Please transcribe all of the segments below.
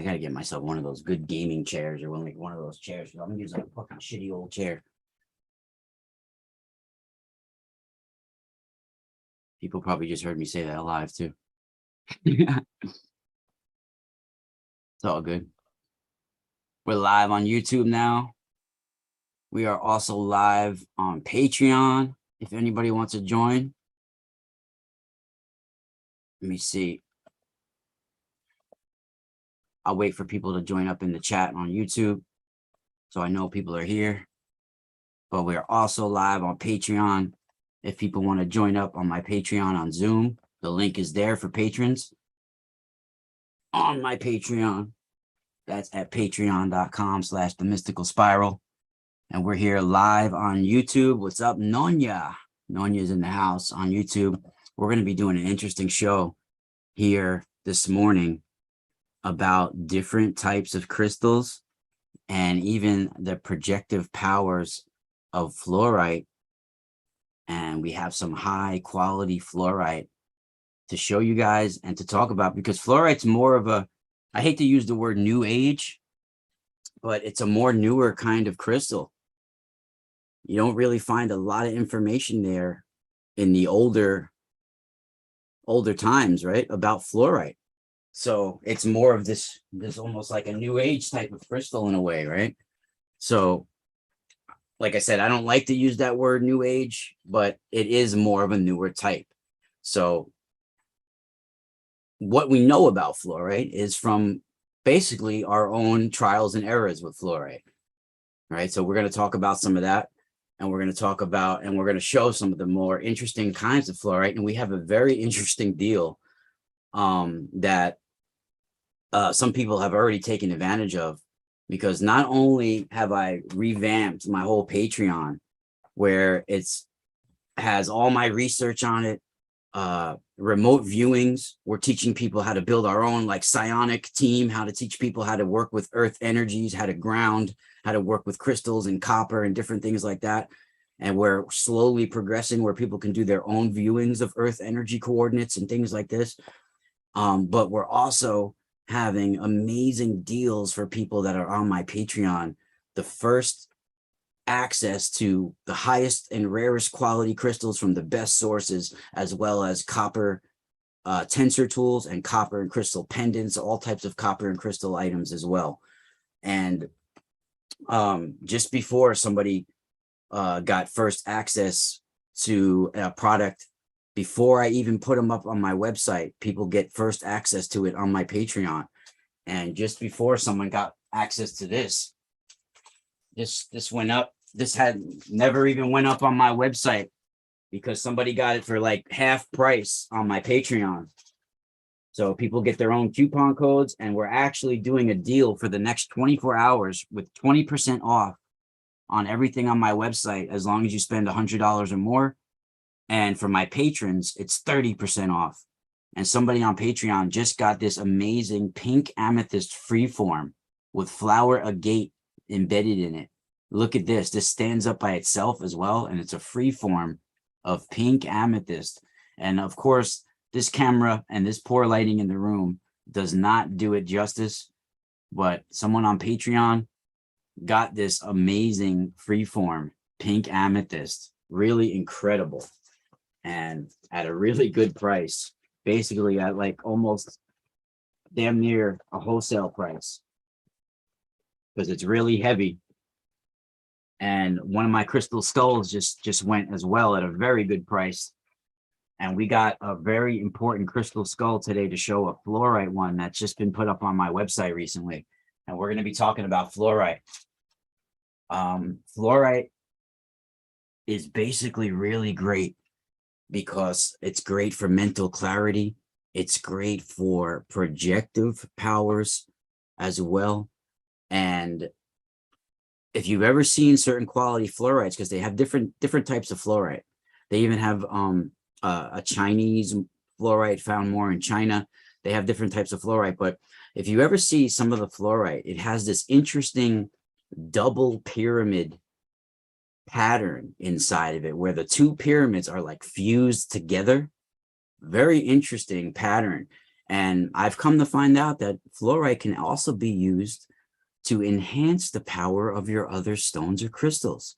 I gotta get myself one of those good gaming chairs, or one of those chairs. I'm using a fucking shitty old chair. People probably just heard me say that live too. It's all good. We're live on YouTube now. We are also live on Patreon. If anybody wants to join, let me see. I'll wait for people to join up in the chat on YouTube, so I know people are here. But we're also live on Patreon. If people want to join up on my Patreon on Zoom, the link is there for patrons on my Patreon. That's at patreon.com/themysticalspiral. And we're here live on YouTube. What's up, Nonya? Nonya's in the house on YouTube. We're going to be doing an interesting show here this morning about different types of crystals and even the projective powers of fluorite. And we have some high quality fluorite to show you guys and to talk about, because fluorite's more of a, I hate to use the word new age, but it's a more newer kind of crystal. You don't really find a lot of information there in the older times, right, about fluorite. So it's more of this almost like a new age type of crystal in a way, right? So like I said, I don't like to use that word new age, but it is more of a newer type. So what we know about fluorite is from basically our own trials and errors with fluorite, right? So we're going to talk about some of that, and we're going to talk about, and we're going to show some of the more interesting kinds of fluorite. And we have a very interesting deal that some people have already taken advantage of, because not only have I revamped my whole Patreon, where it's has all my research on it, remote viewings. We're teaching people how to build our own like psionic team, how to teach people how to work with earth energies, how to ground, how to work with crystals and copper and different things like that. And we're slowly progressing where people can do their own viewings of earth energy coordinates and things like this. But we're also having amazing deals for people that are on my Patreon. The first access to the highest and rarest quality crystals from the best sources, as well as copper tensor tools and copper and crystal pendants, all types of copper and crystal items as well. And just before somebody got first access to a product, before I even put them up on my website, people get first access to it on my Patreon. And just before someone got access to this went up. This had never even went up on my website, because somebody got it for like half price on my Patreon. So people get their own coupon codes, and we're actually doing a deal for the next 24 hours with 20% off on everything on my website, as long as you spend $100 or more. And for my patrons, it's 30% off. And somebody on Patreon just got this amazing pink amethyst freeform with flower agate embedded in it. Look at this. This stands up by itself as well, and it's a free form of pink amethyst. And of course, this camera and this poor lighting in the room does not do it justice, but someone on Patreon got this amazing free form pink amethyst, really incredible, and at a really good price, basically at like almost damn near a wholesale price, because it's really heavy. And one of my crystal skulls just went as well at a very good price. And we got a very important crystal skull today to show, a fluorite one that's just been put up on my website recently. And we're going to be talking about fluorite. Fluorite is basically really great because it's great for mental clarity. It's great for projective powers as well. And if you've ever seen certain quality fluorites, because they have different types of fluorite. They even have a Chinese fluorite found more in China. They have different types of fluorite. But if you ever see some of the fluorite, it has this interesting double pyramid pattern inside of it, where the two pyramids are like fused together. Very interesting pattern. And I've come to find out that fluorite can also be used to enhance the power of your other stones or crystals.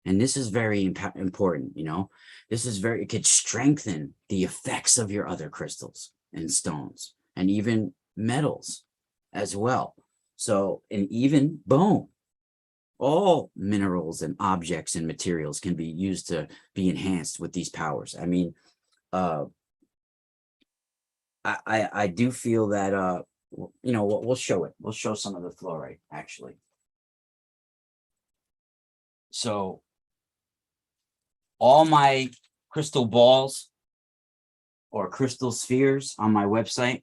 And this is very important, you know. This is it could strengthen the effects of your other crystals and stones and even metals as well. So, and even bone. All minerals and objects and materials can be used to be enhanced with these powers. I mean, I do feel that you know, we'll show it. We'll show some of the fluorite actually. So all my crystal balls or crystal spheres on my website,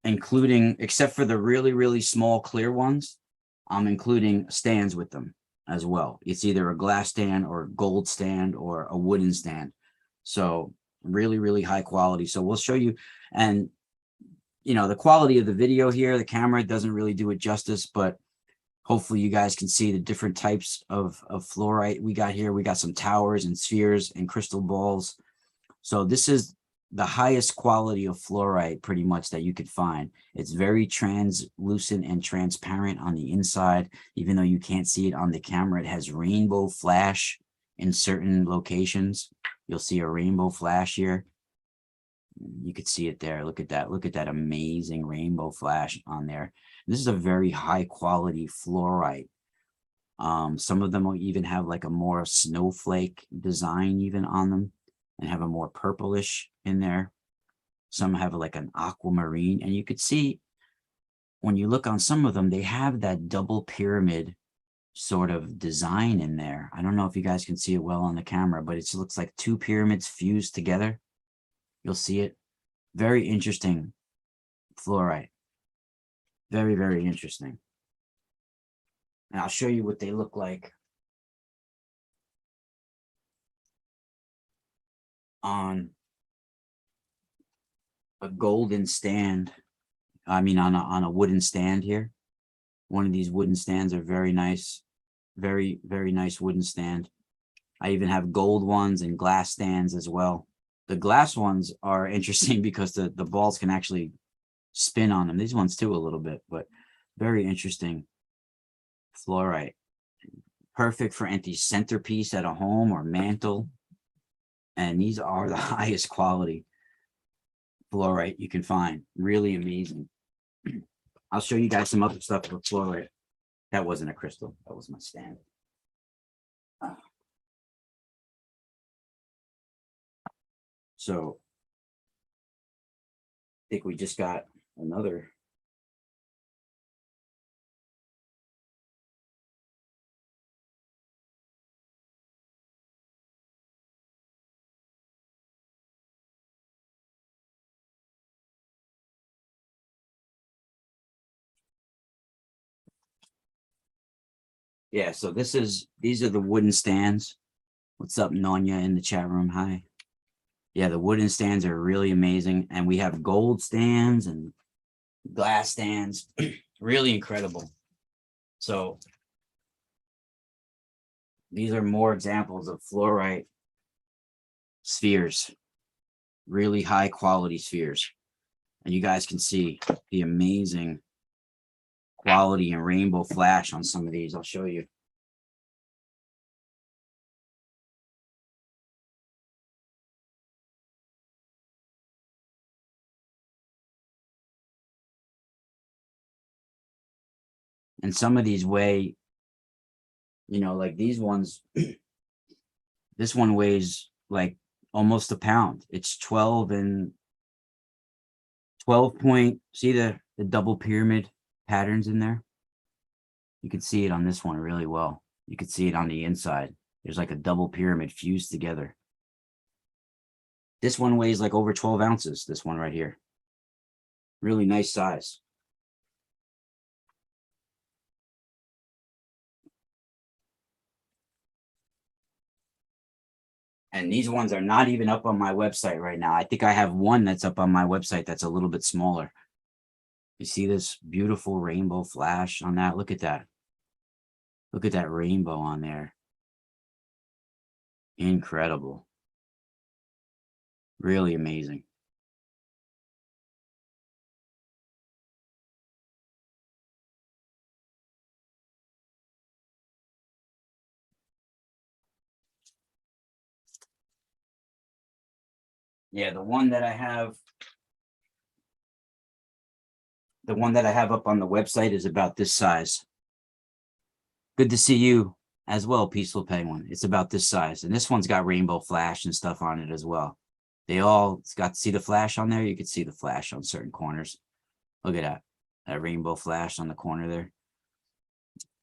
including, except for the really, really small clear ones, I'm including stands with them as well. It's either a glass stand or gold stand or a wooden stand. So really, really high quality. So we'll show you, and you know, the quality of the video here, the camera doesn't really do it justice, but hopefully you guys can see the different types of fluorite we got here. We got some towers and spheres and crystal balls. So this is the highest quality of fluorite pretty much that you could find. It's very translucent and transparent on the inside, even though you can't see it on the camera. It has rainbow flash in certain locations. You'll see a rainbow flash here. You could see it there. Look at that. Look at that amazing rainbow flash on there. This is a very high quality fluorite. Some of them will even have like a more snowflake design even on them and have a more purplish in there. Some have like an aquamarine, and you could see when you look on some of them, they have that double pyramid sort of design in there. I don't know if you guys can see it well on the camera, but it looks like two pyramids fused together. You'll see it. Very interesting fluorite. Very, very interesting. And I'll show you what they look like on a golden stand. I mean, on a wooden stand here. One of these wooden stands are very nice. Very, very nice wooden stand. I even have gold ones and glass stands as well. The glass ones are interesting because the balls can actually spin on them. These ones too a little bit, but very interesting fluorite. Perfect for any centerpiece at a home or mantle. And these are the highest quality fluorite you can find. Really amazing. I'll show you guys some other stuff with fluorite. That wasn't a crystal. That was my stand. So I think we just got another. Yeah, so these are the wooden stands. What's up, Nonya, in the chat room? Hi. Yeah, the wooden stands are really amazing. And we have gold stands and glass stands. Really incredible. So these are more examples of fluorite spheres. Really high quality spheres. And you guys can see the amazing quality and rainbow flash on some of these. I'll show you. And some of these weigh, you know, like these ones, this one weighs like almost a pound. It's 12 and 12 point, see the double pyramid patterns in there? You can see it on this one really well. You can see it on the inside. There's like a double pyramid fused together. This one weighs like over 12 ounces, this one right here. Really nice size. And these ones are not even up on my website right now. I think I have one that's up on my website that's a little bit smaller. You see this beautiful rainbow flash on that? Look at that. Look at that rainbow on there. Incredible. Really amazing. Yeah, the one that I have up on the website is about this size. Good to see you as well, Peaceful Penguin. It's about this size. And this one's got rainbow flash and stuff on it as well. It's got to see the flash on there. You can see the flash on certain corners. Look at that rainbow flash on the corner there.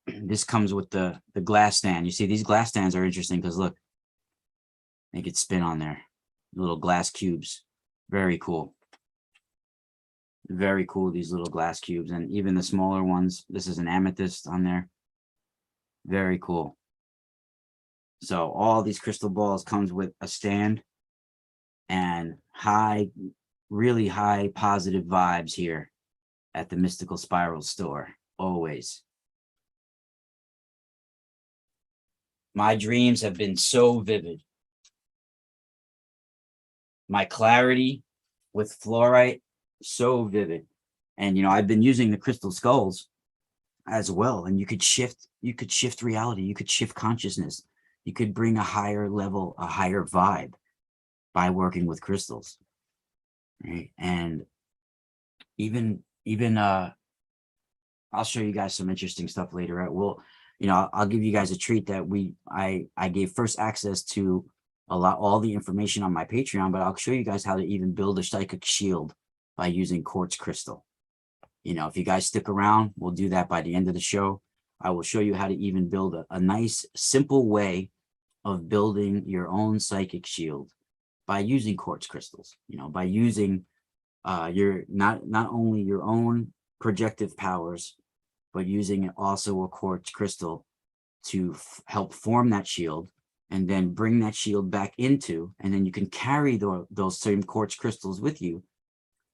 This comes with the glass stand. You see, these glass stands are interesting because look, they could spin on there. Little glass cubes. Very cool. Very cool, these little glass cubes. And even the smaller ones. This is an amethyst on there. Very cool. So all these crystal balls comes with a stand and really high positive vibes here at the Mystical Spiral store. Always. My dreams have been so vivid. My clarity with fluorite, so vivid. And, I've been using the crystal skulls as well. And you could shift reality. You could shift consciousness. You could bring a higher level, a higher vibe by working with crystals. Right. And even I'll show you guys some interesting stuff later. I'll give you guys a treat that I gave first access to all the information on my Patreon, but I'll show you guys how to even build a psychic shield by using quartz crystal. If you guys stick around, we'll do that by the end of the show. I will show you how to even build a nice, simple way of building your own psychic shield by using quartz crystals, by using your not only your own projective powers, but using also a quartz crystal to help form that shield and then bring that shield back into, and then you can carry those same quartz crystals with you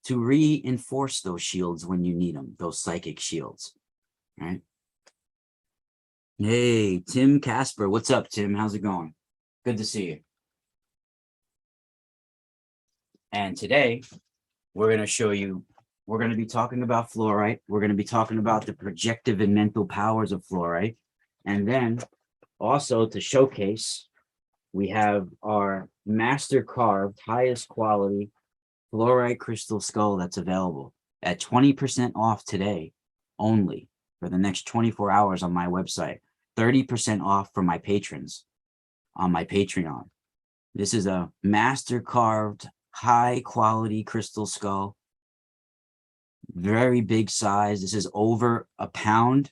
to reinforce those shields when you need them, those psychic shields, right? Hey, Tim Casper. What's up, Tim? How's it going? Good to see you. And today, we're going to be talking about fluorite. We're going to be talking about the projective and mental powers of fluorite. And then also to showcase, we have our master carved, highest quality fluorite crystal skull that's available at 20% off today only for the next 24 hours on my website. 30% off for my patrons on my Patreon. This is a master carved, high quality crystal skull. Very big size. This is over a pound,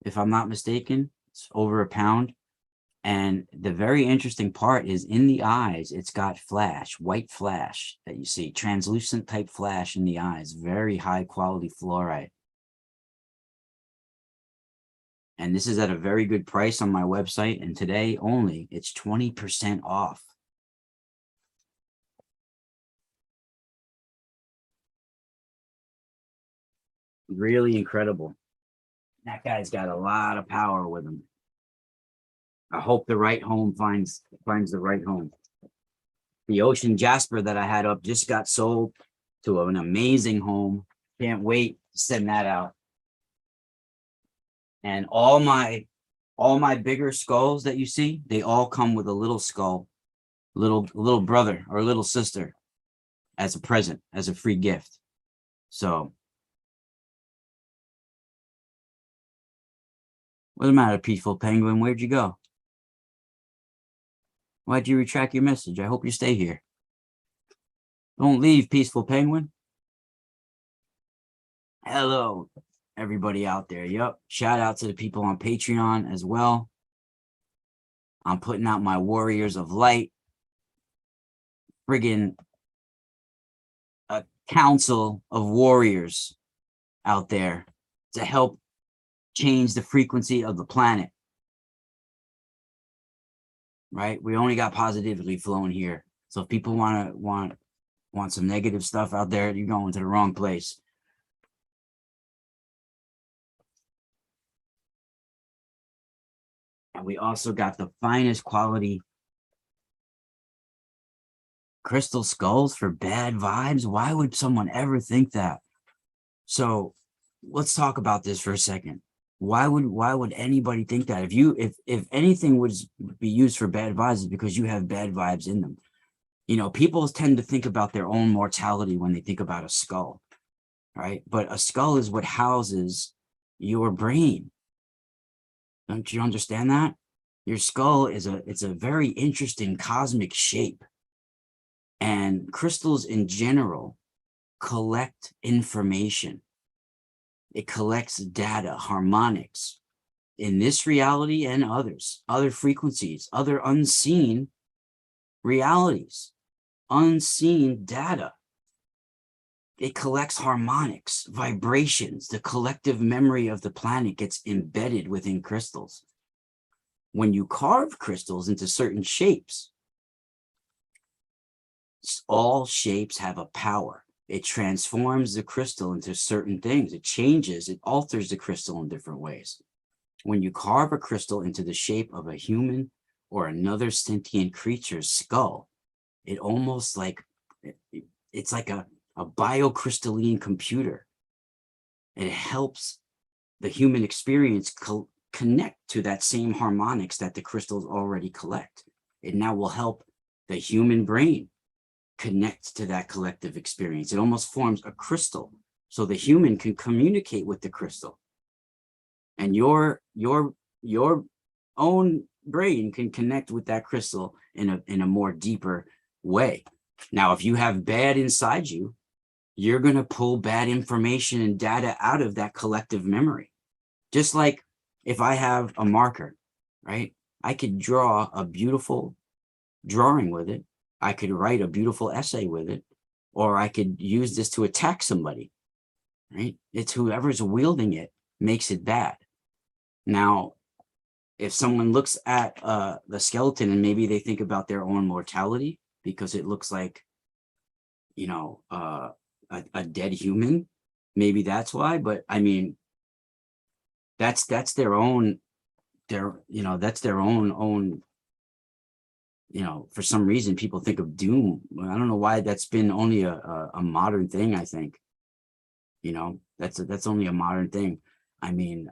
if I'm not mistaken. It's over a pound. And the very interesting part is in the eyes, it's got flash, white flash that you see, translucent type flash in the eyes, very high quality fluorite. And this is at a very good price on my website. And today only, it's 20% off. Really incredible. That guy's got a lot of power with him. I hope the right home finds the right home. The Ocean Jasper that I had up just got sold to an amazing home. Can't wait to send that out. And all my bigger skulls that you see, they all come with a little skull, little brother or little sister as a present, as a free gift. So what's the matter, Peaceful Penguin? Where'd you go? Why'd you retract your message? I hope you stay here. Don't leave, Peaceful Penguin. Hello, everybody out there. Yep. Shout out to the people on Patreon as well. I'm putting out my Warriors of Light. Friggin' a council of warriors out there to help change the frequency of the planet. Right? We only got positivity flowing here. So if people want some negative stuff out there, you're going to the wrong place. And we also got the finest quality crystal skulls for bad vibes. Why would someone ever think that? So let's talk about this for a second. Why would anybody think that? If anything would be used for bad vibes, is because you have bad vibes in them. You know, people tend to think about their own mortality when they think about a skull, right? But a skull is what houses your brain. Don't you understand that? Your skull is it's a very interesting cosmic shape. And crystals in general collect information. It collects data, harmonics in this reality and others, other frequencies, other unseen realities, unseen data. It collects harmonics, vibrations. The collective memory of the planet gets embedded within crystals. When you carve crystals into certain shapes, all shapes have a power. It transforms the crystal into certain things. It changes, it alters the crystal in different ways. When you carve a crystal into the shape of a human or another sentient creature's skull, it almost like, it's like a biocrystalline computer. It helps the human experience connect to that same harmonics that the crystals already collect. It now will help the human brain connect to that collective experience. It almost forms a crystal so the human can communicate with the crystal. And your own brain can connect with that crystal in a more deeper way. Now, if you have bad inside you, you're going to pull bad information and data out of that collective memory. Just like if I have a marker, right? I could draw a beautiful drawing with it. I could write a beautiful essay with it, or I could use this to attack somebody, right? It's whoever's wielding it makes it bad. Now, if someone looks at the skeleton and maybe they think about their own mortality because it looks like, you know, a dead human, maybe that's why. But I mean, that's their own, that's their own. You know, for some reason, people think of doom. I don't know why that's been only a modern thing. I think, you know, that's only a modern thing. I mean,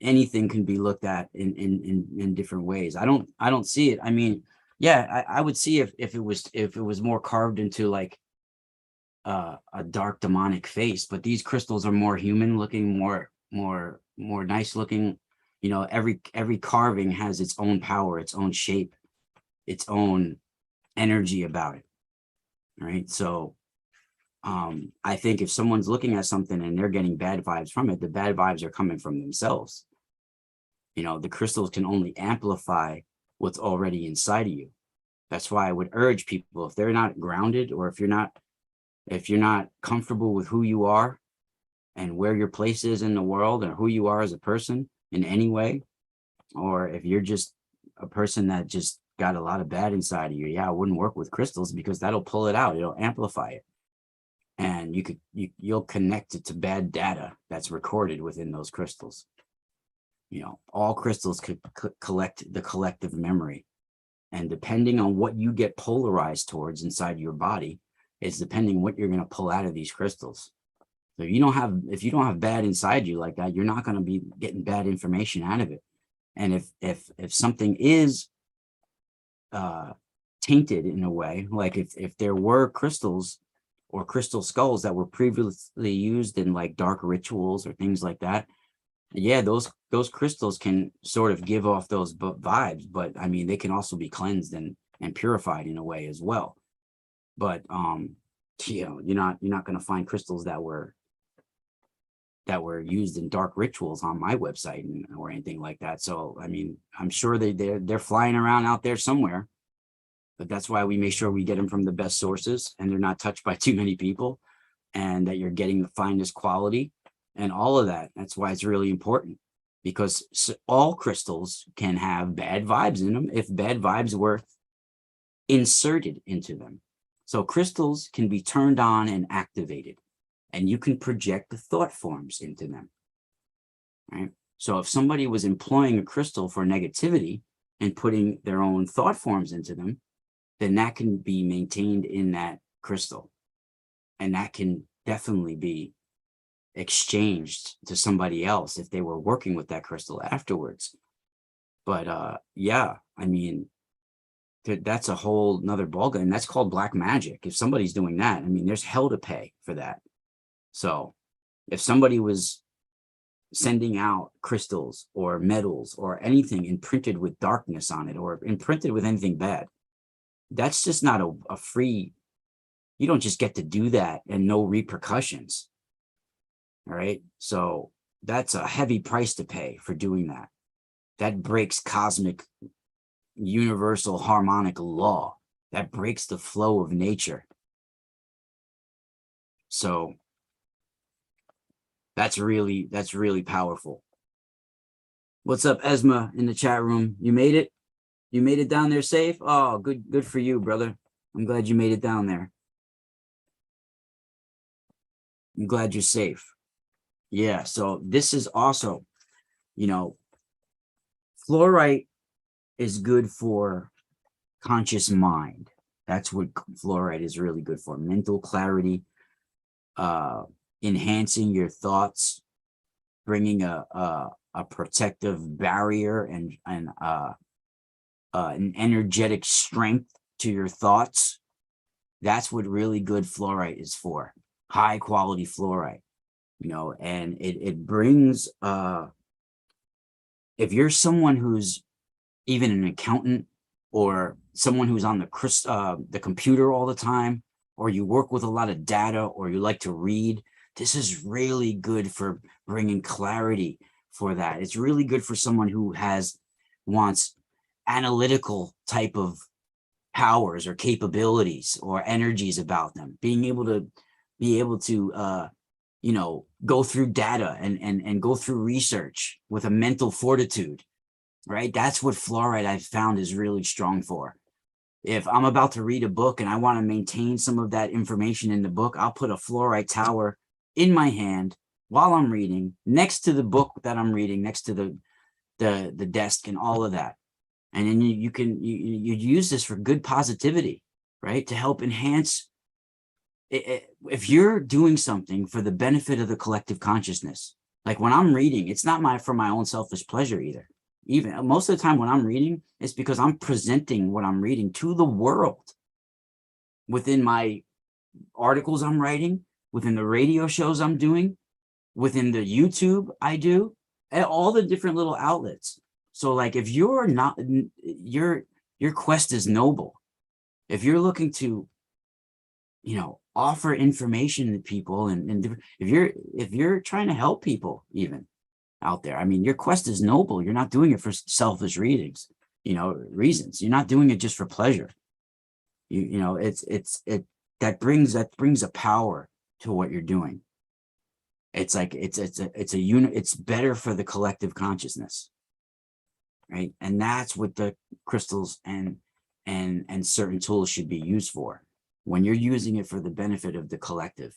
anything can be looked at in different ways. I don't see it. I mean, yeah, I would see if it was more carved into like a dark demonic face, but these crystals are more human looking, more nice looking. You know, every carving has its own power, its own shape, its own energy about it, right? So I think if someone's looking at something and they're getting bad vibes from it, the bad vibes are coming from themselves. You know, the crystals can only amplify what's already inside of you. That's why I would urge people, if they're not grounded, or if you're not comfortable with who you are and where your place is in the world, or who you are as a person in any way, or if you're just a person that just got a lot of bad inside of you, yeah, I wouldn't work with crystals, because that'll pull it out. It'll amplify it. And you'll connect it to bad data that's recorded within those crystals. You know, all crystals could collect the collective memory. And depending on what you get polarized towards inside your body is depending what you're going to pull out of these crystals. So if you don't have bad inside you like that, you're not going to be getting bad information out of it. And if something is tainted in a way, like if there were crystals or crystal skulls that were previously used in like dark rituals or things like that, yeah, those crystals can sort of give off those vibes, but I mean, they can also be cleansed and purified in a way as well. But you know, you're not going to find crystals that were used in dark rituals on my website or anything like that. So I mean, I'm sure they're flying around out there somewhere, but that's why we make sure we get them from the best sources and they're not touched by too many people, and that you're getting the finest quality and all of that. That's why it's really important, because all crystals can have bad vibes in them if bad vibes were inserted into them. So crystals can be turned on and activated, and you can project the thought forms into them, right? So if somebody was employing a crystal for negativity and putting their own thought forms into them, then that can be maintained in that crystal, and that can definitely be exchanged to somebody else if they were working with that crystal afterwards. But yeah, I mean, that's a whole nother ballgame. And that's called black magic. If somebody's doing that, I mean, there's hell to pay for that. So if somebody was sending out crystals or metals or anything imprinted with darkness on it, or imprinted with anything bad, that's just not a free, you don't just get to do that and no repercussions. All right. So that's a heavy price to pay for doing that. That breaks cosmic, universal harmonic law. That breaks the flow of nature. So that's really powerful. What's up, Esma, in the chat room? You made it? You made it down there safe? Oh, good for you, brother. I'm glad you made it down there. I'm glad you're safe. Yeah, so this is also, you know, fluorite is good for conscious mind. That's what fluorite is really good for. Mental clarity, enhancing your thoughts, bringing a protective barrier and an energetic strength to your thoughts. That's what really good fluorite is for. High quality fluorite, you know, and it brings, if you're someone who's even an accountant, or someone who's on the computer all the time, or you work with a lot of data, or you like to read, this is really good for bringing clarity for that. It's really good for someone who wants analytical type of powers or capabilities or energies about them, being able to you know, go through data and go through research with a mental fortitude, right? That's what fluorite I've found is really strong for. If I'm about to read a book and I want to maintain some of that information in the book, I'll put a fluorite tower in my hand while I'm reading, next to the book that I'm reading, next to the desk and all of that. And then you use this for good positivity, right? To help enhance. If you're doing something for the benefit of the collective consciousness, like when I'm reading, it's not for my own selfish pleasure either. Even most of the time when I'm reading, it's because I'm presenting what I'm reading to the world within my articles I'm writing, within the radio shows I'm doing, within the YouTube I do, and all the different little outlets. So like if you're not, your quest is noble. If you're looking to, you know, offer information to people, and if you're trying to help people even out there, I mean, your quest is noble. You're not doing it for selfish reasons. You're not doing it just for pleasure. You know, that brings a power to what you're doing. It's like it's a unit. It's better for the collective consciousness, right? And that's what the crystals and certain tools should be used for. When you're using it for the benefit of the collective,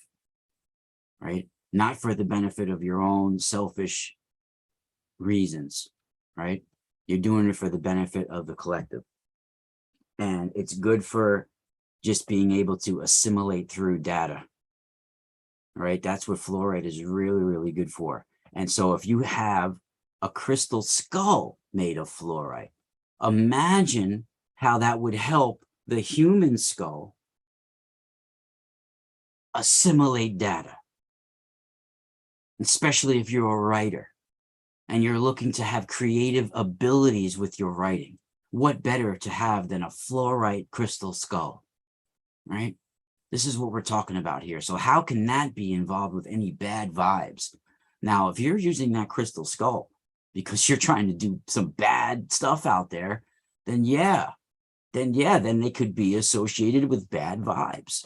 right? Not for the benefit of your own selfish reasons, right? You're doing it for the benefit of the collective. And it's good for just being able to assimilate through data, right? That's what fluorite is really, really good for. And so if you have a crystal skull made of fluorite, imagine how that would help the human skull assimilate data, especially if you're a writer and you're looking to have creative abilities with your writing. What better to have than a fluorite crystal skull, right? This is what we're talking about here. So how can that be involved with any bad vibes? Now, if you're using that crystal skull because you're trying to do some bad stuff out there, then they could be associated with bad vibes.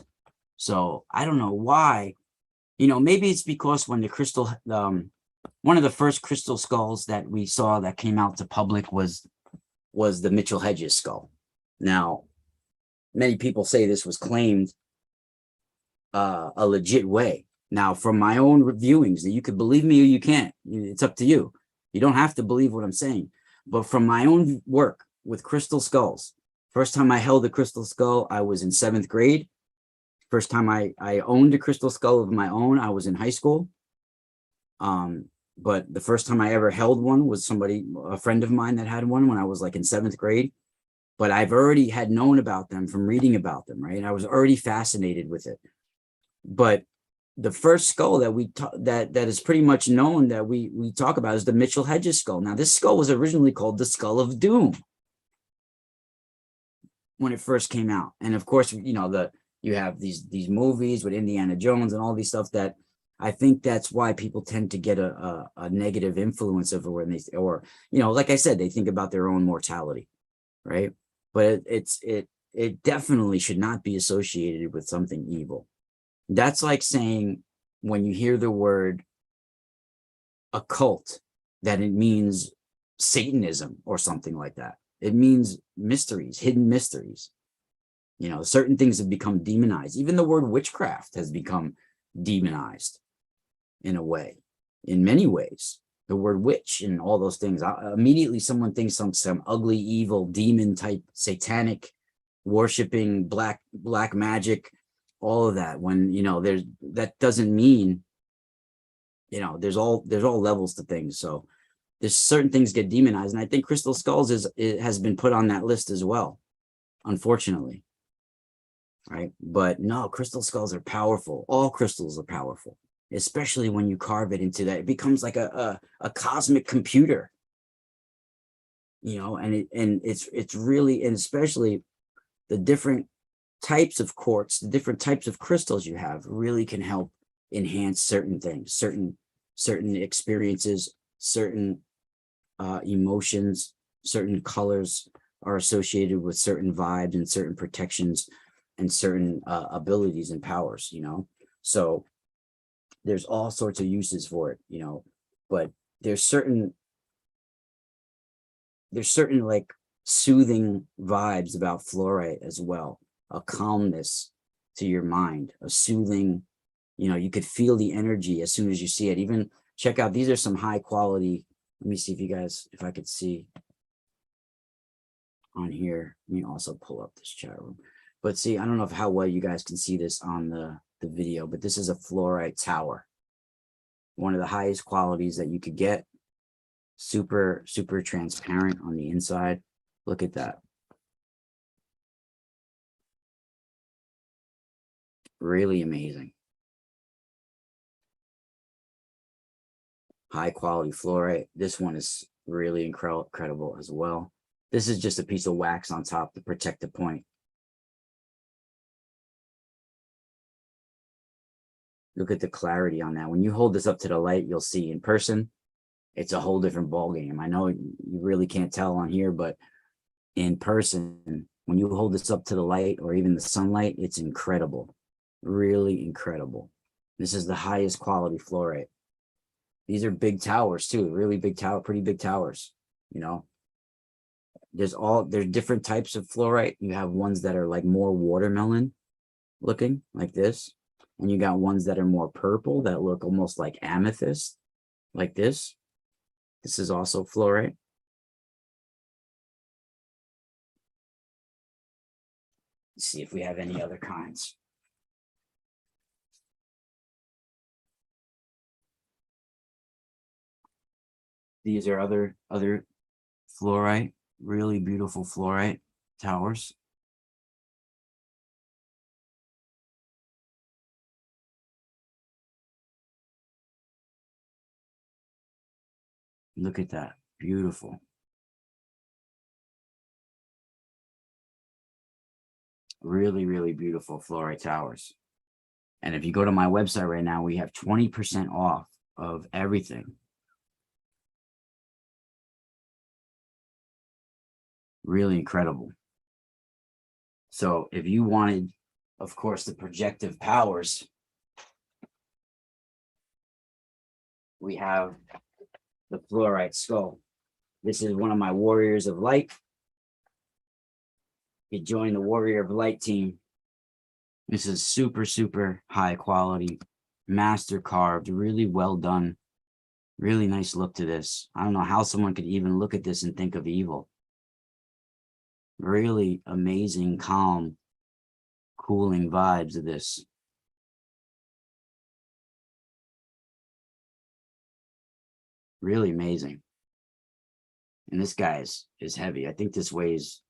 So I don't know why, maybe it's because when the crystal, one of the first crystal skulls that we saw that came out to public was the Mitchell Hedges skull. Now, many people say this was claimed a legit way. Now, from my own viewings, you could believe me or you can't. It's up to you. You don't have to believe what I'm saying. But from my own work with crystal skulls, first time I held a crystal skull, I was in 7th grade. First time I owned a crystal skull of my own, I was in high school. But the first time I ever held one was a friend of mine that had one when I was like in 7th grade. but I've already had known about them from reading about them, right? I was already fascinated with it. But the first skull that that is pretty much known that we talk about is the Mitchell Hedges skull. Now, this skull was originally called the Skull of Doom when it first came out, and of course, you know, you have these movies with Indiana Jones and all these stuff that I think that's why people tend to get a negative influence over when they, or, you know, like I said, they think about their own mortality, right? But it definitely should not be associated with something evil. That's like saying when you hear the word occult that it means Satanism or something like that. It means mysteries, hidden mysteries. You know, certain things have become demonized. Even the word witchcraft has become demonized in a way, in many ways. The word witch and all those things. Immediately someone thinks some ugly, evil, demon type, satanic, worshiping black magic, all of that. When, you know, that doesn't mean, you know, there's all levels to things. So there's certain things get demonized, and I think crystal skulls has been put on that list as well, unfortunately. Right? But no, crystal skulls are powerful. All crystals are powerful, especially when you carve it into that. It becomes like a cosmic computer, you know, and it's really, and especially the different types of quartz, the different types of crystals you have really can help enhance certain things, certain experiences, certain emotions, certain colors are associated with certain vibes and certain protections and certain abilities and powers, you know. So there's all sorts of uses for it, you know, but there's certain like soothing vibes about fluorite as well, a calmness to your mind, a soothing, you know, you could feel the energy as soon as you see it. Even check out, these are some high quality. Let me see if I could see on here. Let me also pull up this chat room. But see, I don't know how well you guys can see this on the video, but this is a fluorite tower. One of the highest qualities that you could get. Super, super transparent on the inside. Look at that. Really amazing. High quality fluorite. This one is really incredible as well. This is just a piece of wax on top to protect the point. Look at the clarity on that. When you hold this up to the light, you'll see in person, it's a whole different ball game. I know you really can't tell on here, but in person, when you hold this up to the light or even the sunlight, it's incredible. Really incredible. This is the highest quality fluorite. These are big towers too, really big tower, pretty big towers, you know. There's different types of fluorite. You have ones that are like more watermelon looking like this. And you got ones that are more purple that look almost like amethyst, like this. This is also fluorite. Let's see if we have any other kinds. These are other fluorite, really beautiful fluorite towers. Look at that, beautiful. Really, really beautiful fluorite towers. And if you go to my website right now, we have 20% off of everything. Really incredible. So if you wanted, of course, the projective powers, we have the fluorite skull. This is one of my warriors of light. You join the warrior of light team. This is super, super high quality, master carved, really well done. Really nice look to this. I don't know how someone could even look at this and think of evil. Really amazing, calm, cooling vibes of this. Really amazing. And this guy is heavy. I think this weighs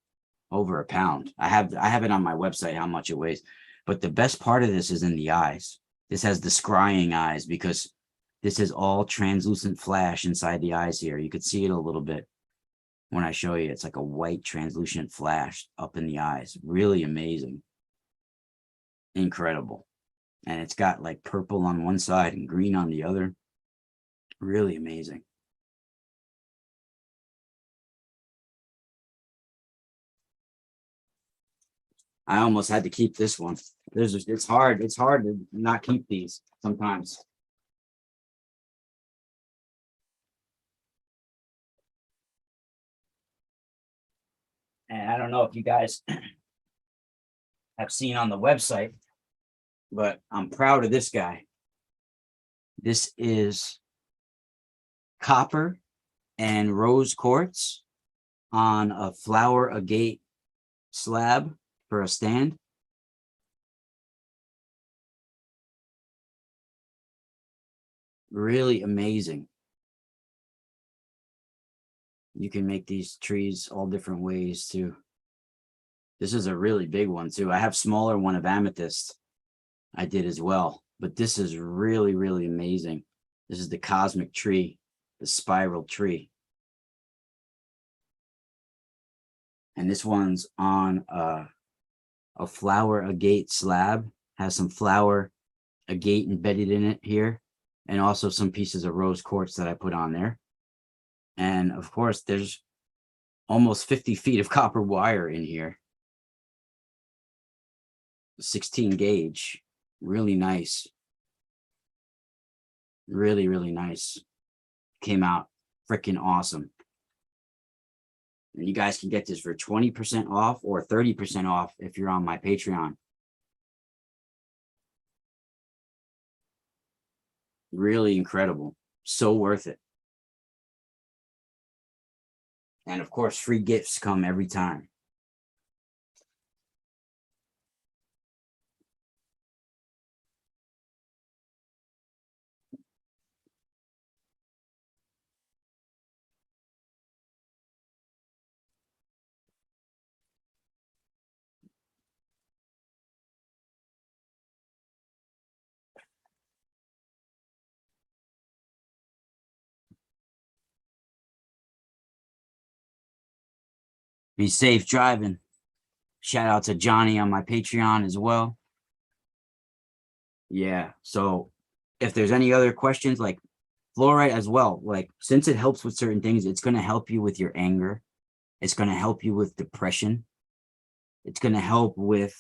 over a pound. I have it on my website how much it weighs. But the best part of this is in the eyes. This has the scrying eyes because this is all translucent flash inside the eyes here. You could see it a little bit when I show you. It's like a white translucent flash up in the eyes. Really amazing. Incredible. And it's got like purple on one side and green on the other. Really amazing. I almost had to keep this one. It's hard to not keep these sometimes. And I don't know if you guys have seen on the website, but I'm proud of this guy. This is copper and rose quartz on a flower agate slab for a stand. Really amazing. You can make these trees all different ways too. This is a really big one too. I have smaller one of amethyst. I did as well, but this is really, really amazing. This is the cosmic tree, the spiral tree. And this one's on a flower agate slab, has some flower agate embedded in it here, and also some pieces of rose quartz that I put on there. And of course, there's almost 50 feet of copper wire in here. 16 gauge, really nice. Really, really nice. Came out freaking awesome. And you guys can get this for 20% off or 30% off if you're on my Patreon. Really incredible. So worth it. And of course, free gifts come every time. Be safe driving. Shout out to Johnny on my Patreon as well. Yeah. So if there's any other questions, like fluorite as well, like since it helps with certain things, it's going to help you with your anger. It's going to help you with depression. It's going to help with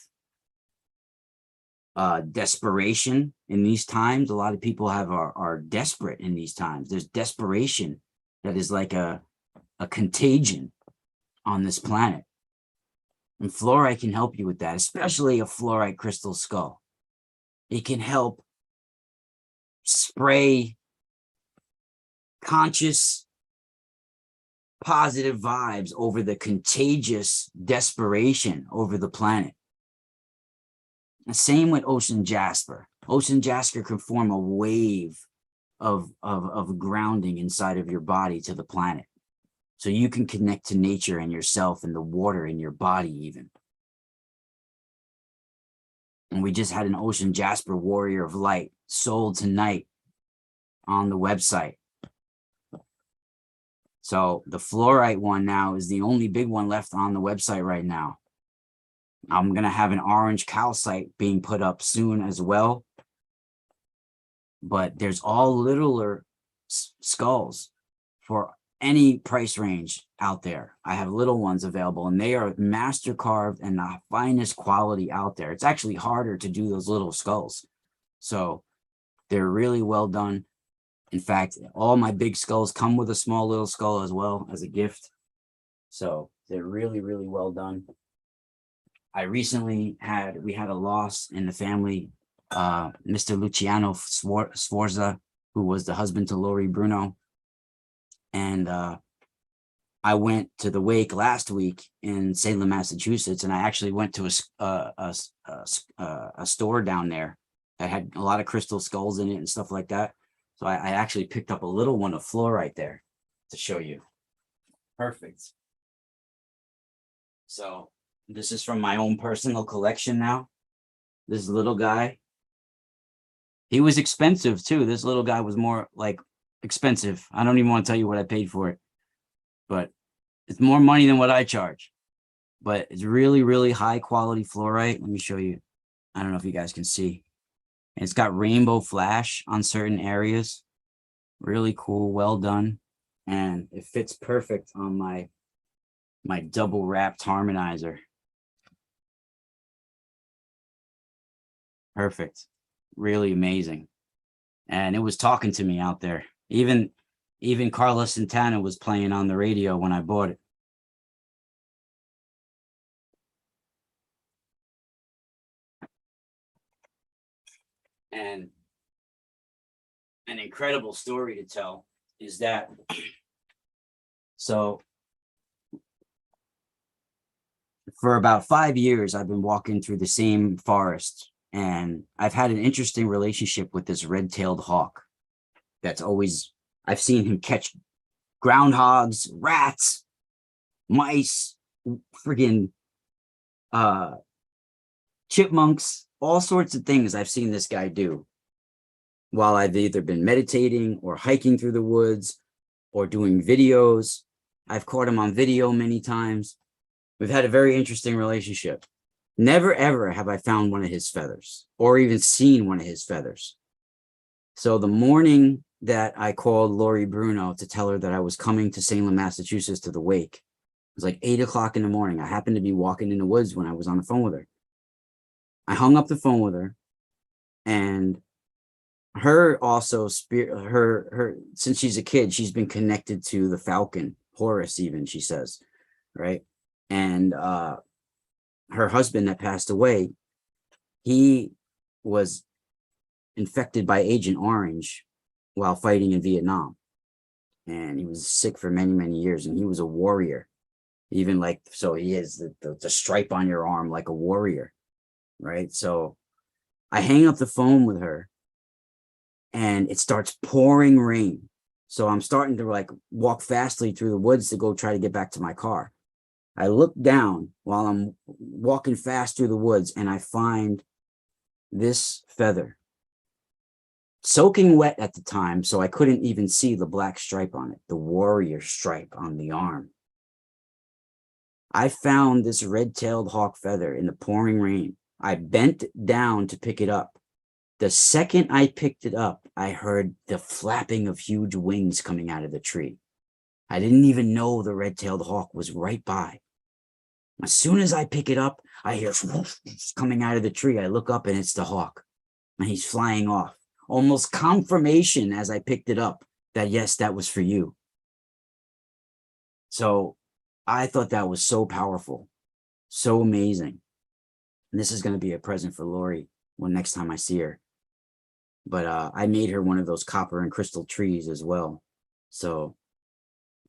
desperation in these times. A lot of people are desperate in these times. There's desperation that is like a contagion on this planet. And fluorite can help you with that, especially a fluorite crystal skull. It can help spray conscious, positive vibes over the contagious desperation over the planet. The same with ocean jasper. Ocean jasper can form a wave of grounding inside of your body to the planet. So you can connect to nature and yourself and the water in your body even. And we just had an ocean jasper warrior of light sold tonight on the website. So the fluorite one now is the only big one left on the website right now. I'm going to have an orange calcite being put up soon as well. But there's all littler skulls for any price range out there. I have little ones available and they are master carved and the finest quality out there. It's actually harder to do those little skulls. So they're really well done. In fact, all my big skulls come with a small little skull as well as a gift. So they're really, really well done. I recently we had a loss in the family. Mr. Luciano Sforza, who was the husband to Lori Bruno. And I went to the wake last week in Salem, Massachusetts, and I actually went to a store down there that had a lot of crystal skulls in it and stuff like that. So I actually picked up a little one of fluorite there to show you. Perfect. So This is from my own personal collection now. This little guy. He was expensive too. This little guy was more like expensive. I don't even want to tell you what I paid for it, but it's more money than what I charge. But it's really, really high quality fluorite. Let me show you. I don't know if you guys can see. And it's got rainbow flash on certain areas. Really cool, well done. And it fits perfect on my double wrapped harmonizer. Perfect. Really amazing. And it was talking to me out there. Even Carlos Santana was playing on the radio when I bought it. And an incredible story to tell is that, so for about 5 years, I've been walking through the same forest, and I've had an interesting relationship with this red-tailed hawk. That's always, I've seen him catch groundhogs, rats, mice, friggin' chipmunks, all sorts of things I've seen this guy do while I've either been meditating or hiking through the woods or doing videos. I've caught him on video many times. We've had a very interesting relationship. Never, ever have I found one of his feathers or even seen one of his feathers. So the morning that I called Lori Bruno to tell her that I was coming to Salem, Massachusetts to the wake, it was like 8 o'clock in the morning. I happened to be walking in the woods when I was on the phone with her. I hung up the phone with her, and her also her since she's a kid, she's been connected to the falcon, Horus, even, she says, right? And her husband that passed away, he was infected by Agent Orange while fighting in Vietnam, and he was sick for many, many years, and he was a warrior. Even like, so he has the stripe on your arm like a warrior, right? So I hang up the phone with her, and it starts pouring rain. So I'm starting to like walk fastly through the woods to go try to get back to my car. I look down while I'm walking fast through the woods, and I find this feather soaking wet at the time, so I couldn't even see the black stripe on it, the warrior stripe on the arm. I found this red-tailed hawk feather in the pouring rain. I bent down to pick it up. The second I picked it up, I heard the flapping of huge wings coming out of the tree. I didn't even know the red-tailed hawk was right by. As soon as I pick it up, I hear coming out of the tree. I look up, and it's the hawk, and he's flying off. Almost confirmation as I picked it up that, yes, that was for you. So I thought that was so powerful, so amazing. And this is going to be a present for Lori when next time I see her. But I made her one of those copper and crystal trees as well. So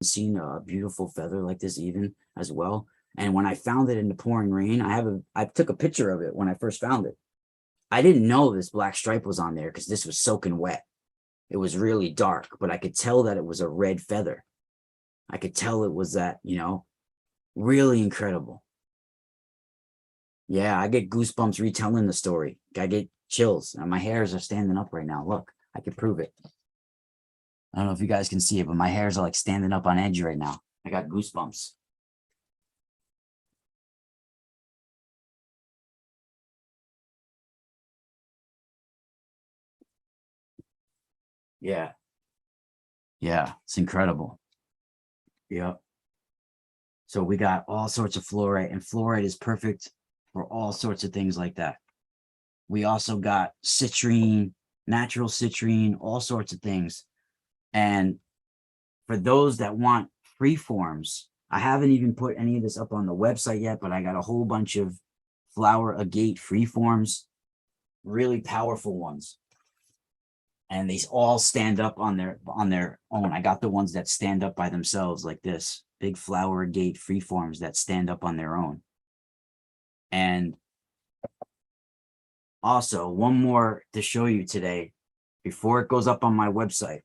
I've seen a beautiful feather like this even as well. And when I found it in the pouring rain, I took a picture of it when I first found it. I didn't know this black stripe was on there because this was soaking wet. It was really dark, but I could tell that it was a red feather. I could tell it was that, really incredible. Yeah, I get goosebumps retelling the story. I get chills, and my hairs are standing up right now. Look, I can prove it. I don't know if you guys can see it, but my hairs are like standing up on edge right now. I got goosebumps. Yeah. Yeah, it's incredible. Yep. So we got all sorts of fluorite, and fluorite is perfect for all sorts of things like that. We also got citrine, natural citrine, all sorts of things. And for those that want free forms, I haven't even put any of this up on the website yet, but I got a whole bunch of flower agate free forms, really powerful ones. And these all stand up on their own. I got the ones that stand up by themselves like this, big flower agate free forms that stand up on their own. And also one more to show you today before it goes up on my website.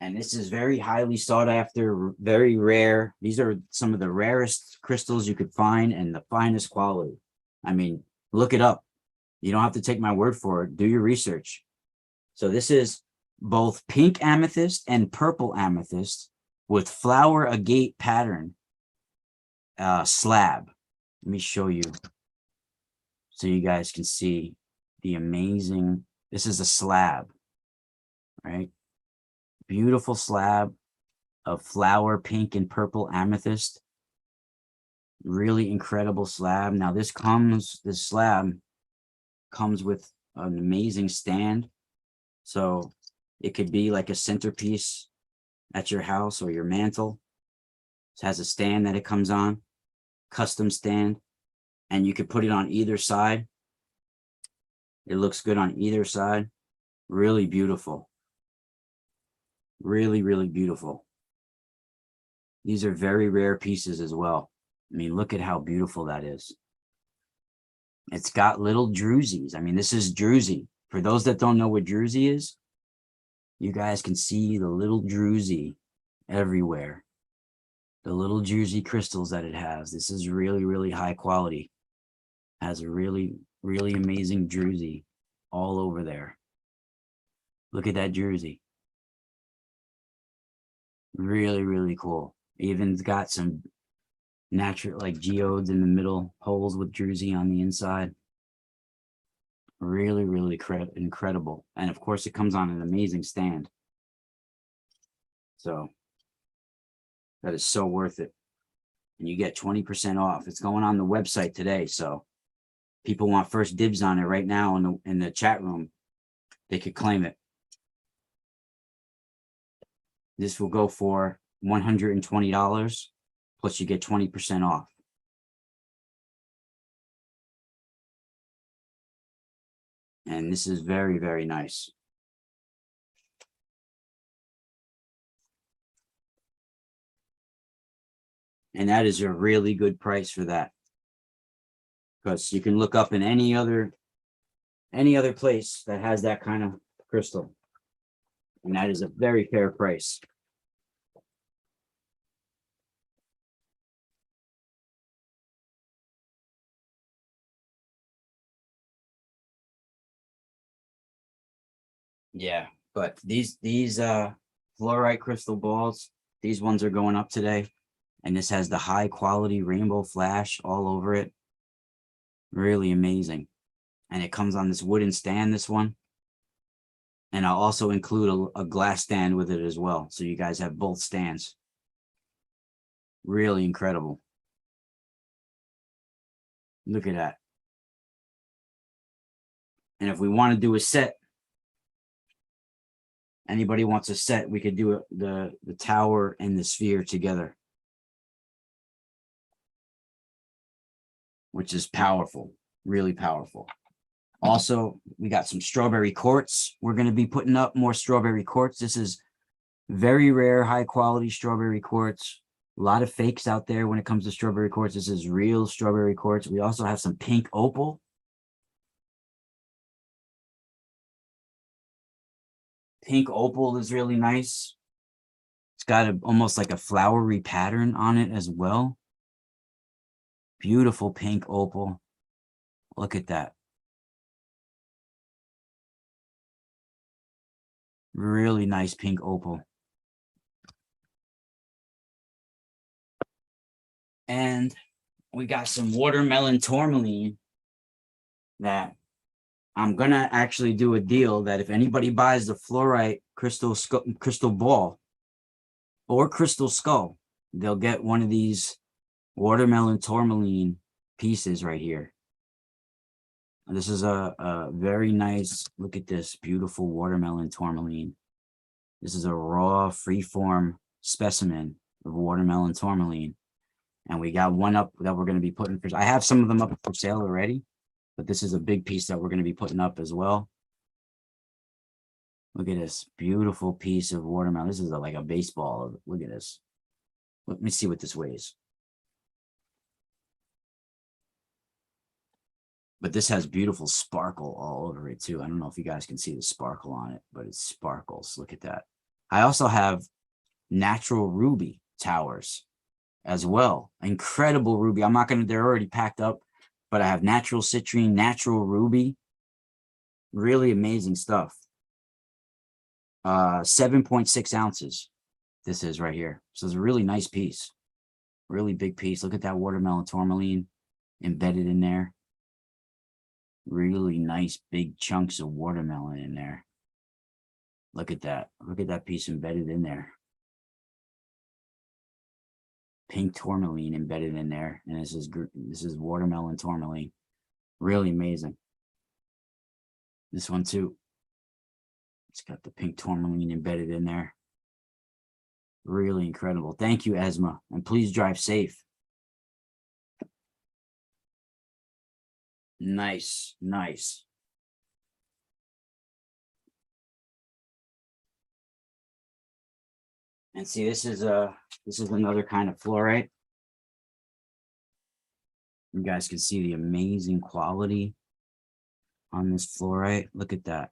And this is very highly sought after, very rare. These are some of the rarest crystals you could find and the finest quality. I mean, look it up. You don't have to take my word for it. Do your research. So this is both pink amethyst and purple amethyst with flower agate pattern slab. Let me show you so you guys can see the amazing. This is a slab, right? Beautiful slab of flower pink and purple amethyst. Really incredible slab. Now this slab comes with an amazing stand. So it could be like a centerpiece at your house or your mantle. It has a stand that it comes on, custom stand, and you could put it on either side. It looks good on either side. Really beautiful. Really, really beautiful. These are very rare pieces as well. I mean, look at how beautiful that is. It's got little drusies. I mean, this is druzy. For those that don't know what druzy is, you guys can see the little druzy everywhere. The little druzy crystals that it has. This is really, really high quality. Has a really, really amazing druzy all over there. Look at that druzy. Really, really cool. Even got some natural like geodes in the middle, holes with druzy on the inside. Really, really incredible. And of course, it comes on an amazing stand. So that is so worth it. And you get 20% off. It's going on the website today. So people want first dibs on it right now in the chat room. They could claim it. This will go for $120 plus you get 20% off. And this is very, very nice. And that is a really good price for that. Because you can look up in any other place that has that kind of crystal. And that is a very fair price. Yeah, but these fluorite crystal balls, these ones are going up today. And this has the high quality rainbow flash all over it. Really amazing. And it comes on this wooden stand, this one. And I'll also include a glass stand with it as well. So you guys have both stands. Really incredible. Look at that. And if we want to do a set, anybody wants a set, we could do the tower and the sphere together. Which is powerful, really powerful. Also, we got some strawberry quartz. We're going to be putting up more strawberry quartz. This is very rare, high quality strawberry quartz. A lot of fakes out there when it comes to strawberry quartz. This is real strawberry quartz. We also have some pink opal. Pink opal is really nice. It's got almost like a flowery pattern on it as well. Beautiful pink opal. Look at that. Really nice pink opal. And we got some watermelon tourmaline that I'm going to actually do a deal that if anybody buys the fluorite crystal ball or crystal skull, they'll get one of these watermelon tourmaline pieces right here. And this is a very nice, look at this beautiful watermelon tourmaline. This is a raw freeform specimen of watermelon tourmaline. And we got one up that we're going to be putting for, I have some of them up for sale already, but this is a big piece that we're going to be putting up as well. Look at this beautiful piece of watermelon. This is like a baseball. Look at this. Let me see what this weighs. But this has beautiful sparkle all over it too. I don't know if you guys can see the sparkle on it, but it sparkles. Look at that. I also have natural ruby towers as well. Incredible ruby. I'm not going to, they're already packed up, but I have natural citrine, natural ruby. Really amazing stuff. 7.6 ounces. This is right here. So it's a really nice piece. Really big piece. Look at that watermelon tourmaline embedded in there. Really nice big chunks of watermelon in there. Look at that. Look at that piece embedded in there. Pink tourmaline embedded in there. And this is watermelon tourmaline. Really amazing. This one too. It's got the pink tourmaline embedded in there. Really incredible. Thank you, Esma. And please drive safe. Nice, nice. And see, this is another kind of fluorite. You guys can see the amazing quality on this fluorite. Look at that.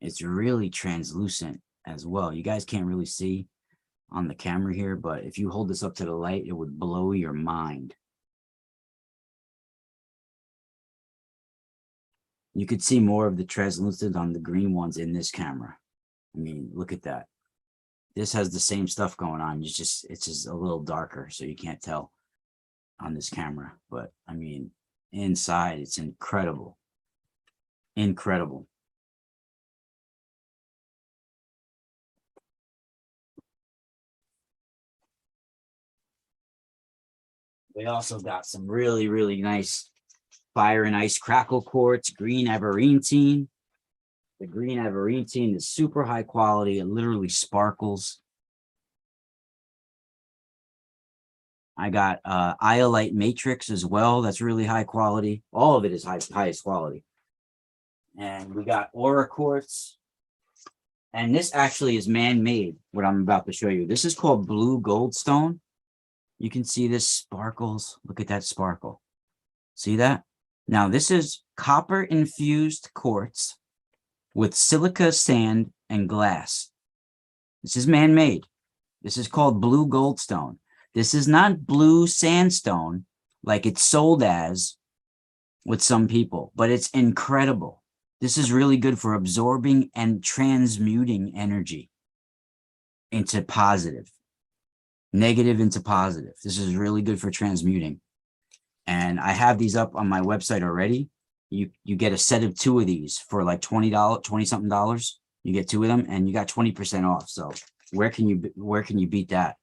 It's really translucent as well. You guys can't really see on the camera here, but if you hold this up to the light, it would blow your mind. You could see more of the translucent on the green ones in this camera. I mean, look at that. This has the same stuff going on. It's just a little darker, so you can't tell on this camera. But I mean, inside, it's incredible. Incredible. We also got some really, really nice fire and ice crackle quartz, green Evergreen. The green Evergreen is super high quality. It literally sparkles. I got iolite matrix as well. That's really high quality. All of it is highest quality. And we got aura quartz. And this actually is man-made, what I'm about to show you. This is called blue goldstone. You can see this sparkles. Look at that sparkle. See that? Now, this is copper-infused quartz with silica, sand, and glass. This is man-made. This is called blue goldstone. This is not blue sandstone like it's sold as with some people, but it's incredible. This is really good for absorbing and transmuting energy into positive, negative into positive. This is really good for transmuting. And I have these up on my website already. You get a set of 2 of these for like $20 something. You get 2 of them and you got 20% off. So where can you beat that?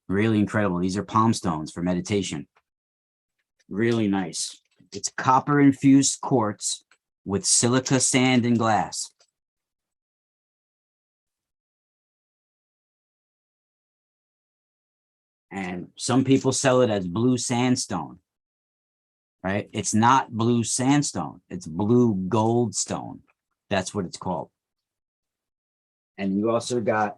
Really incredible. These are palm stones for meditation. Really nice. It's copper infused quartz with silica, sand, and glass. And some people sell it as blue sandstone, right? It's not blue sandstone. It's blue goldstone. That's what it's called. And you also got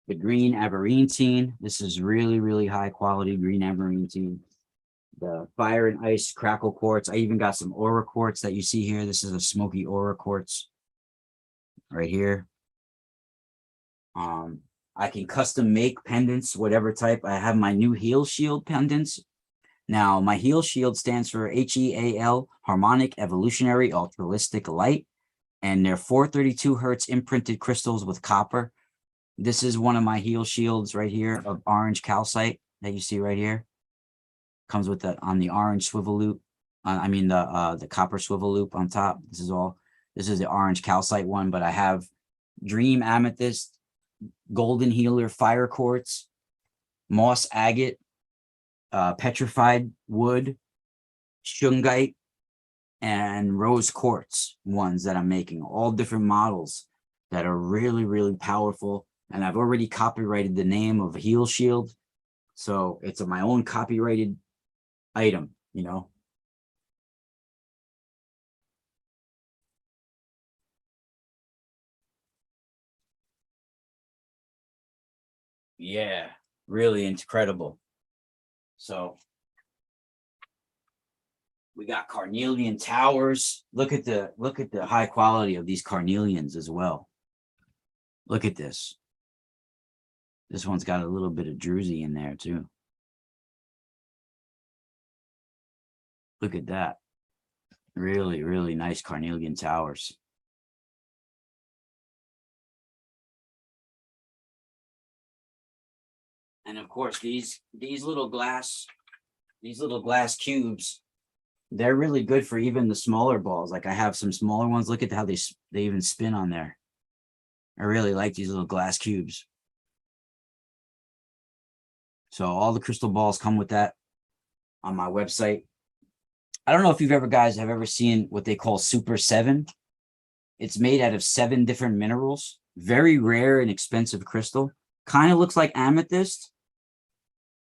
the green Evergreen. This is really, really high quality green Evergreen. The fire and ice crackle quartz. I even got some aura quartz that you see here. This is a smoky aura quartz right here. I can custom make pendants, whatever type. I have my new Heal Shield pendants. Now, my Heal Shield stands for HEAL, Harmonic Evolutionary Altruistic Light, and they're 432 hertz imprinted crystals with copper. This is one of my Heal Shields right here of orange calcite that you see right here. Comes with on the orange swivel loop. I mean the copper swivel loop on top. This is the orange calcite one, but I have Dream Amethyst, Golden Healer Fire Quartz, Moss Agate, Petrified Wood, Shungite, and Rose Quartz ones that I'm making. All different models that are really, really powerful. And I've already copyrighted the name of Heal Shield. So it's my own copyrighted item, you know. Yeah, really incredible. So We got carnelian towers. Look at the high quality of these carnelians as well. Look at this. This one's got a little bit of druzy in there too. Look at that. Really, really nice carnelian towers. And of course, these little glass cubes, they're really good for even the smaller balls. Like I have some smaller ones. Look at how they even spin on there. I really like these little glass cubes. So all the crystal balls come with that on my website. I don't know if you guys have ever seen what they call Super 7. It's made out of 7 different minerals. Very rare and expensive crystal. Kind of looks like amethyst.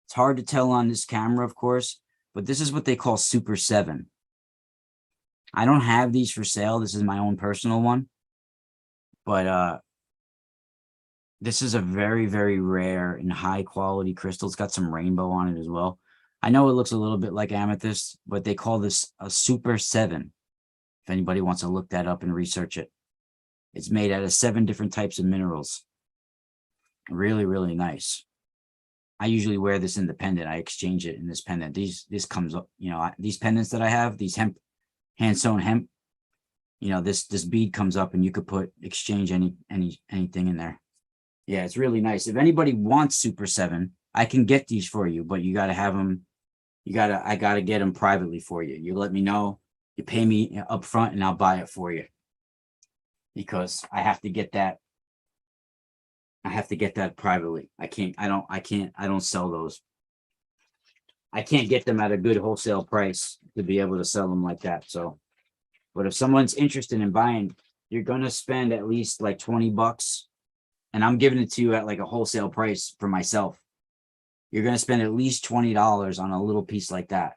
It's hard to tell on this camera, of course, but this is what they call Super 7. I don't have these for sale. This is my own personal one. But this is a very, very rare and high quality crystal. It's got some rainbow on it as well. I know it looks a little bit like amethyst, but they call this a Super 7. If anybody wants to look that up and research it. It's made out of 7 different types of minerals. Really, really nice. I usually wear this in the pendant. I exchange it in this pendant. This comes up, you know, these pendants that I have, these hand sewn hemp, you know, this bead comes up and you could exchange anything in there. Yeah, it's really nice. If anybody wants Super 7, I can get these for you, but you got to have them. I got to get them privately for you. You let me know, you pay me up front and I'll buy it for you, because I have to get that. I have to get that privately. I don't sell those. I can't get them at a good wholesale price to be able to sell them like that. So, but if someone's interested in buying, you're going to spend at least like $20, and I'm giving it to you at like a wholesale price for myself. You're going to spend at least $20 on a little piece like that.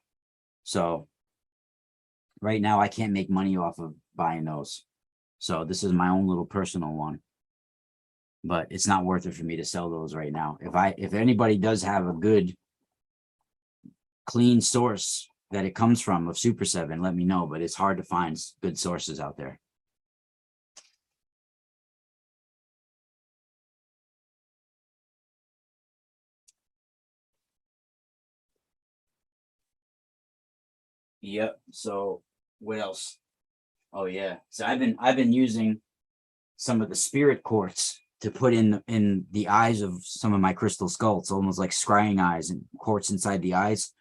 So right now I can't make money off of buying those. So this is my own little personal one. But it's not worth it for me to sell those right now. If anybody does have a good clean source that it comes from of Super 7, let me know, but it's hard to find good sources out there. Yep. So what else? Oh yeah. So I've been using some of the spirit quartz to put in the eyes of some of my crystal skulls, almost like scrying eyes and quartz inside the eyes.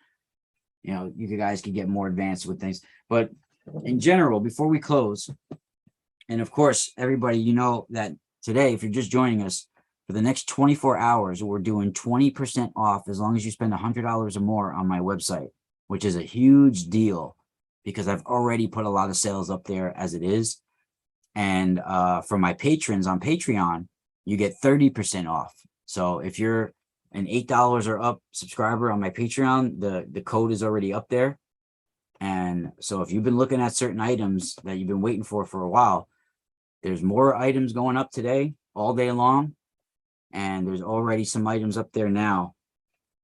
You know, you guys can get more advanced with things, but in general, before we close, and of course, everybody, you know that today, if you're just joining us, for the next 24 hours, we're doing 20% off as long as you spend $100 or more on my website, which is a huge deal because I've already put a lot of sales up there as it is. And for my patrons on Patreon, you get 30% off. So if you're an $8 or up subscriber on my Patreon, the code is already up there. And so if you've been looking at certain items that you've been waiting for a while, there's more items going up today all day long. And there's already some items up there now.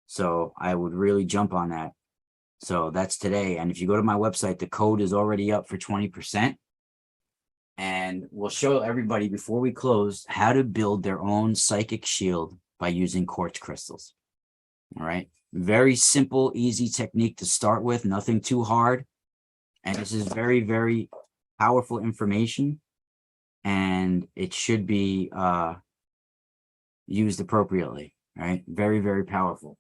So I would really jump on that. So that's today. And if you go to my website, the code is already up for 20%. And we'll show everybody before we close how to build their own psychic shield by using quartz crystals. All right. Very simple, easy technique to start with, nothing too hard. And this is very, very powerful information. And it should be used appropriately. Right. Very, very powerful.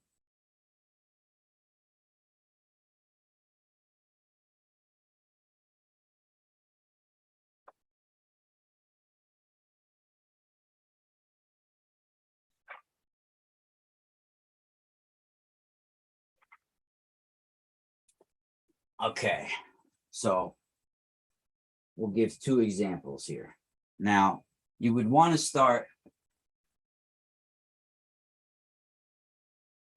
Okay, so we'll give 2 examples here. Now, you would want to start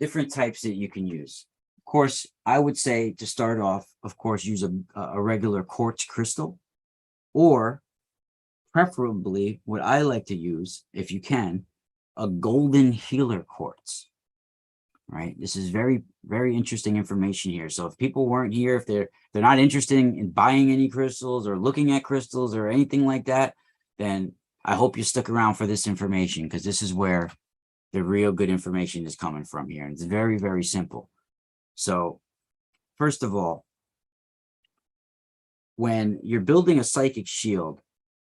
different types that you can use. Of course, I would say to start off, of course, use a regular quartz crystal, or preferably what I like to use, if you can, a golden healer quartz. right? This is very, very interesting information here. So if people weren't here, if they're not interested in buying any crystals or looking at crystals or anything like that, then I hope you stuck around for this information, because this is where the real good information is coming from here. And it's very, very simple. So first of all, when you're building a psychic shield,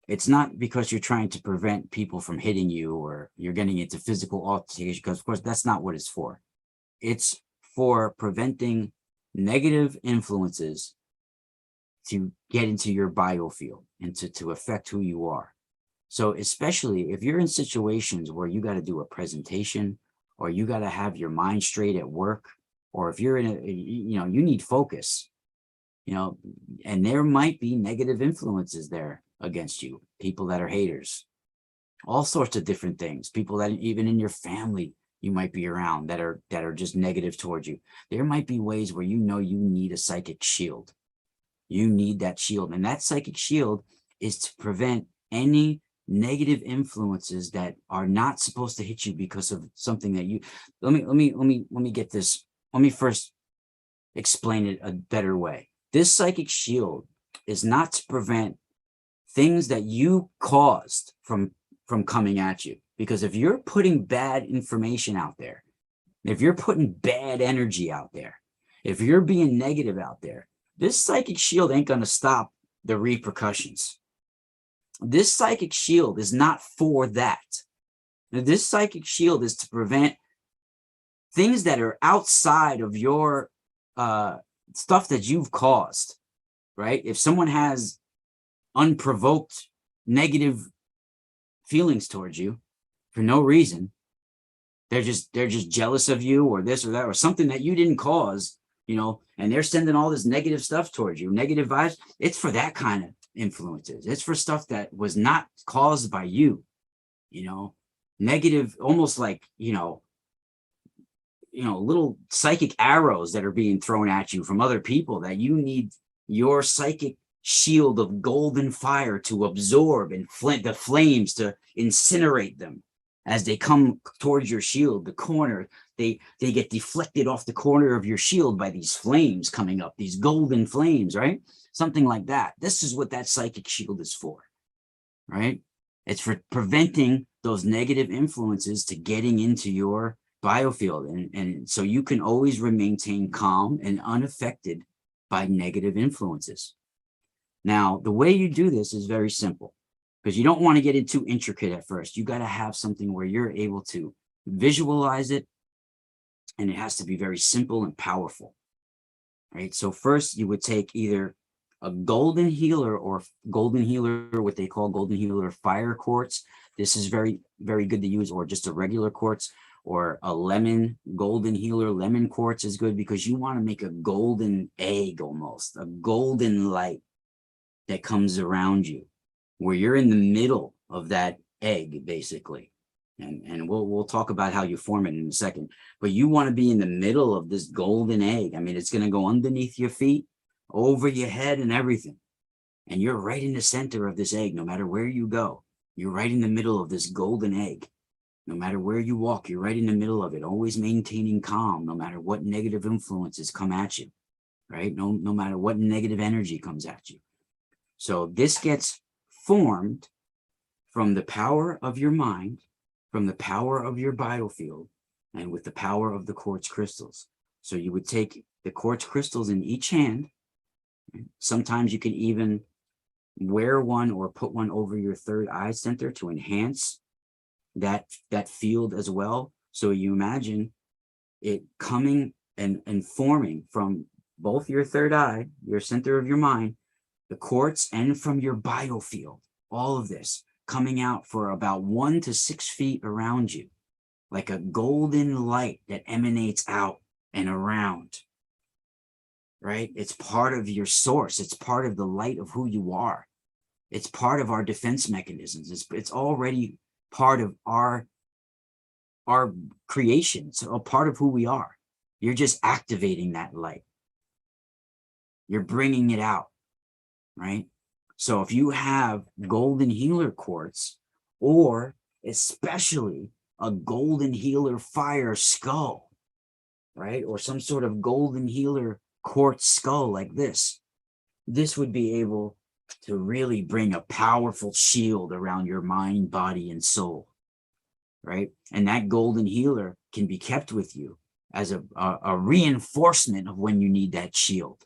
it's not because you're trying to prevent people from hitting you or you're getting into physical altercation, because of course that's not what it's for. It's for preventing negative influences to get into your biofield and to affect who you are. So especially if you're in situations where you got to do a presentation or you got to have your mind straight at work, or if you're in a, you need focus, and there might be negative influences there against you, people that are haters, all sorts of different things, people that even in your family you might be around that are just negative towards you. There might be ways where you need a psychic shield. You need that shield, and that psychic shield is to prevent any negative influences that are not supposed to hit you because of something that you. Let me get this. Let me first explain it a better way. This psychic shield is not to prevent things that you caused from coming at you. Because if you're putting bad information out there, if you're putting bad energy out there, if you're being negative out there, this psychic shield ain't going to stop the repercussions. This psychic shield is not for that. Now, this psychic shield is to prevent things that are outside of your stuff that you've caused, right? If someone has unprovoked negative feelings towards you for no reason, they're just jealous of you or this or that or something that you didn't cause, and they're sending all this negative stuff towards you, negative vibes. It's for that kind of influences. It's for stuff that was not caused by you, negative, almost like, little psychic arrows that are being thrown at you from other people that you need your psychic shield of golden fire to absorb and the flames to incinerate them as they come towards your shield. The corner, they get deflected off the corner of your shield by these flames coming up, these golden flames, right? Something like that. This is what that psychic shield is for, right? It's for preventing those negative influences to getting into your biofield, and so you can always maintain calm and unaffected by negative influences. Now, the way you do this is very simple, because you don't want to get it too intricate at first. You got to have something where you're able to visualize it, and it has to be very simple and powerful, right? So first, you would take either a golden healer or what they call golden healer fire quartz. This is very, very good to use, or just a regular quartz, or a lemon golden healer. Lemon quartz is good because you want to make a golden egg, almost a golden light that comes around you, where you're in the middle of that egg, basically. And we'll talk about how you form it in a second. But you want to be in the middle of this golden egg. I mean, it's going to go underneath your feet, over your head, and everything. And you're right in the center of this egg. No matter where you go, you're right in the middle of this golden egg. No matter where you walk, you're right in the middle of it, always maintaining calm, no matter what negative influences come at you, right? No matter what negative energy comes at you. So this gets formed from the power of your mind, from the power of your biofield, and with the power of the quartz crystals. So you would take the quartz crystals in each hand. Sometimes you can even wear one or put one over your third eye center to enhance that field as well. So you imagine it coming and forming from both your third eye, your center of your mind, the quartz, and from your biofield, all of this coming out for about 1 to 6 feet around you, like a golden light that emanates out and around, right? It's part of your source. It's part of the light of who you are. It's part of our defense mechanisms. It's already part of our creation. It's a part of who we are. You're just activating that light. You're bringing it out, right? So if you have golden healer quartz, or especially a golden healer fire skull, right? Or some sort of golden healer quartz skull like this. This would be able to really bring a powerful shield around your mind, body, and soul, right? And that golden healer can be kept with you as a reinforcement of when you need that shield.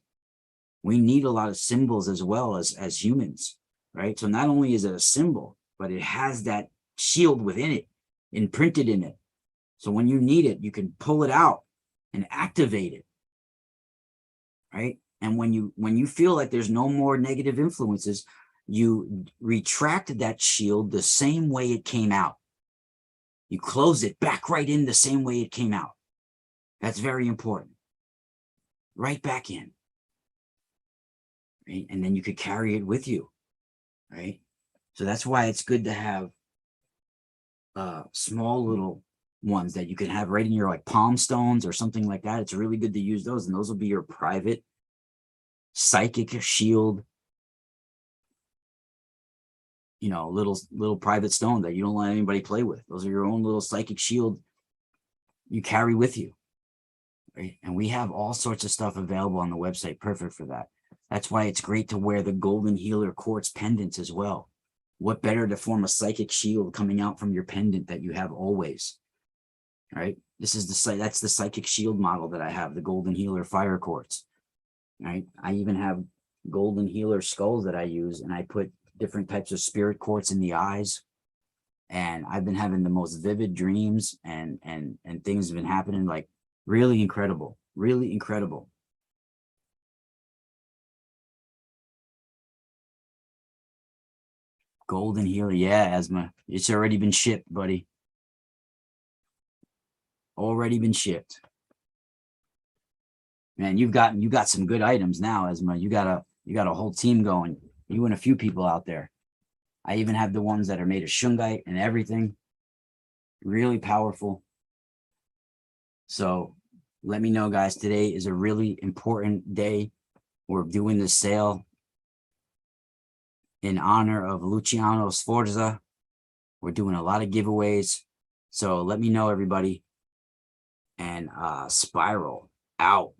We need a lot of symbols as well as humans, right? So not only is it a symbol, but it has that shield within it, imprinted in it. So when you need it, you can pull it out and activate it, right? And when you feel like there's no more negative influences, you retract that shield the same way it came out. You close it back right in the same way it came out. That's very important. Right back in. Right? And then you could carry it with you, right? So that's why it's good to have small little ones that you can have right in your like palm stones or something like that. It's really good to use those, and those will be your private psychic shield, you know, little private stone that you don't let anybody play with. Those are your own little psychic shield you carry with you, right? And we have all sorts of stuff available on the website, perfect for that. That's why it's great to wear the golden healer quartz pendants as well. What better to form a psychic shield coming out from your pendant that you have always, right? That's the psychic shield model that I have, the golden healer fire quartz, right? I even have golden healer skulls that I use, and I put different types of spirit quartz in the eyes, and I've been having the most vivid dreams, and things have been happening like really incredible, really incredible. Golden healer, yeah, Asma, it's already been shipped, buddy. Already been shipped. Man, you got some good items now, Asma. You got a whole team going. You and a few people out there. I even have the ones that are made of shungite and everything. Really powerful. So let me know, guys. Today is a really important day. We're doing this sale in honor of Luciano Sforza. We're doing a lot of giveaways. So let me know, everybody. And Spiral out.